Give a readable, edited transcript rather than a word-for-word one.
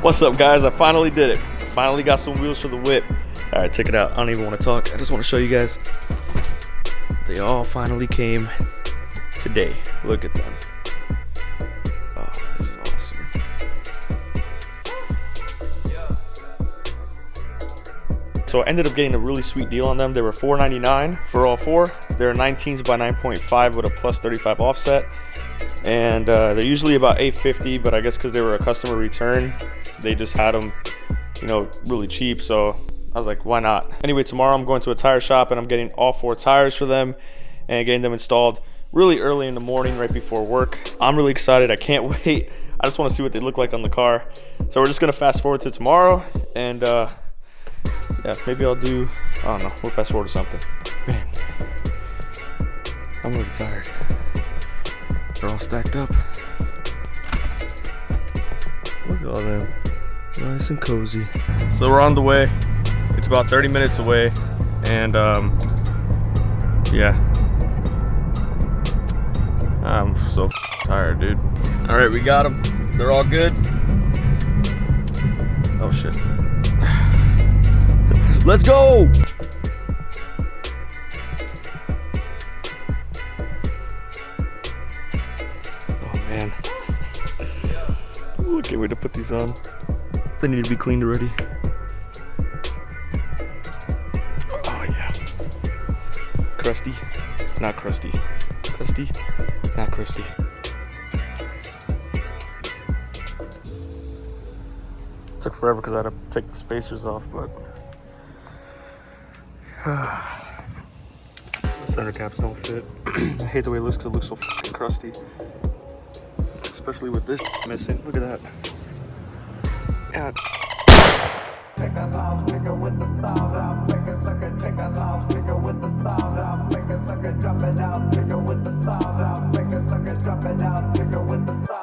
What's up, guys? I finally did it. Finally got some wheels for the whip. All right, check it out. I don't even want to talk. I just want to show you guys. They all finally came today. Look at them. Oh, this is awesome. So I ended up getting a really sweet deal on them. They were $4.99 for all four. They're 19s by 9.5 with a plus 35 offset. And they're usually about $8.50, but I guess because they were a customer return, they just had them, you know, really cheap. So I was like, why not? Anyway, tomorrow I'm going to a tire shop and I'm getting all four tires for them and getting them installed really early in the morning, right before work. I'm really excited. I can't wait. I just want to see what they look like on the car. So we're just gonna fast forward to tomorrow, and yeah, maybe I'll do, I don't know, we'll fast forward to something. Man, I'm really tired. They're all stacked up. Look at all them. Nice and cozy. So we're on the way. It's about 30 minutes away. And yeah. I'm so tired, dude. All right, we got them. They're all good. Oh shit. Let's go! Man. Ooh, can't wait to put these on. They need to be cleaned already. Oh yeah. Crusty, not crusty. Crusty, not crusty. Took forever because I had to take the spacers off, but the center caps don't fit. I hate the way it looks because it looks so fucking crusty. Especially with this missing. Look at that. God. Take a loud nigga with the style out. Make a sucker take a loud nigga with the style out. Make a sucker drop it out. Nigga with the style out. Make a sucker drop it out. Nigga with the style